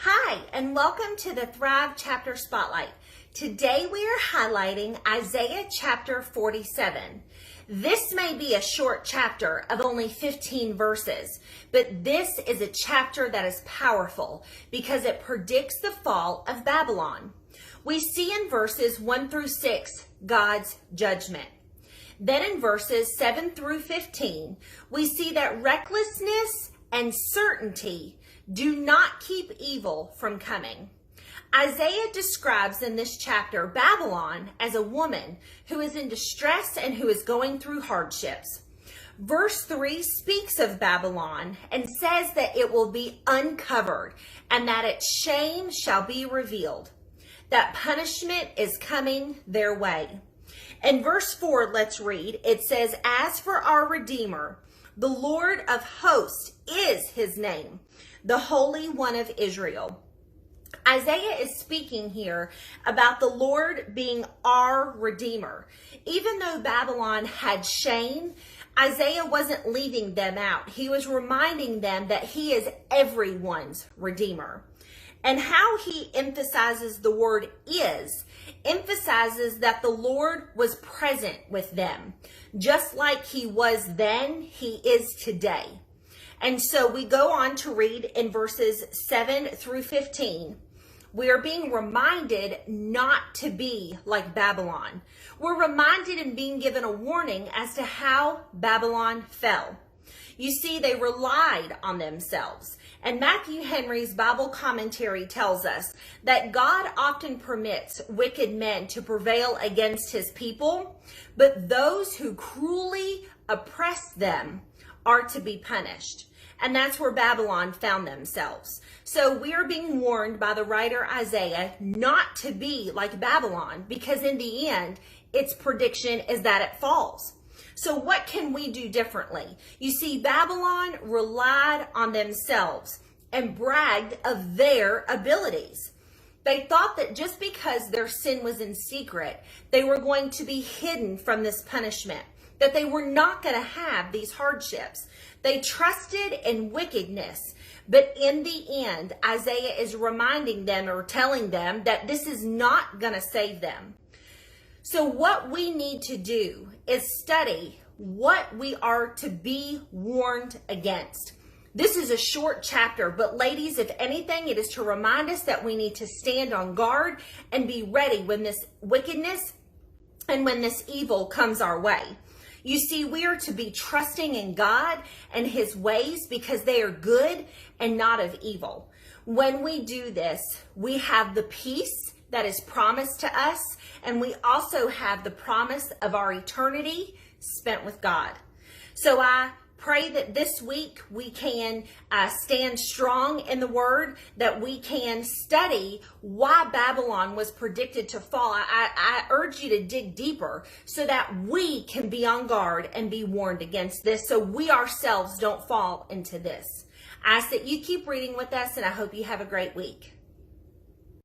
Hi, and welcome to the Thrive Chapter Spotlight. Today we are highlighting Isaiah chapter 47. This may be a short chapter of only 15 verses, but this is a chapter that is powerful because it predicts the fall of Babylon. We see in verses 1 through 6 God's judgment. Then in verses 7 through 15, we see that recklessness and certainty do not keep evil from coming. Isaiah describes in this chapter Babylon as a woman who is in distress and who is going through hardships. Verse 3 speaks of Babylon and says that it will be uncovered and that its shame shall be revealed, that punishment is coming their way. In verse 4, let's read, it says, "As for our Redeemer, the Lord of hosts is his name, the Holy One of Israel." Isaiah is speaking here about the Lord being our Redeemer. Even though Babylon had shame, Isaiah wasn't leaving them out. He was reminding them that he is everyone's Redeemer. And how he emphasizes the word is, emphasizes that the Lord was present with them. Just like he was then, he is today. And so we go on to read in verses 7 through 15. We are being reminded not to be like Babylon. We're reminded and being given a warning as to how Babylon fell. You see, they relied on themselves. And Matthew Henry's Bible commentary tells us that God often permits wicked men to prevail against his people, but those who cruelly oppress them are to be punished. And that's where Babylon found themselves. So we are being warned by the writer Isaiah not to be like Babylon, because in the end, its prediction is that it falls. So what can we do differently? You see, Babylon relied on themselves and bragged of their abilities. They thought that just because their sin was in secret, they were going to be hidden from this punishment, that they were not going to have these hardships. They trusted in wickedness. But in the end, Isaiah is reminding them or telling them that this is not going to save them. So what we need to do is study what we are to be warned against. This is a short chapter, but ladies, if anything, it is to remind us that we need to stand on guard and be ready when this wickedness and when this evil comes our way. You see, we are to be trusting in God and his ways because they are good and not of evil. When we do this, we have the peace that is promised to us, and we also have the promise of our eternity spent with God. So I pray that this week we can stand strong in the word, that we can study why Babylon was predicted to fall. I urge you to dig deeper so that we can be on guard and be warned against this, so we ourselves don't fall into this. I ask that you keep reading with us, and I hope you have a great week.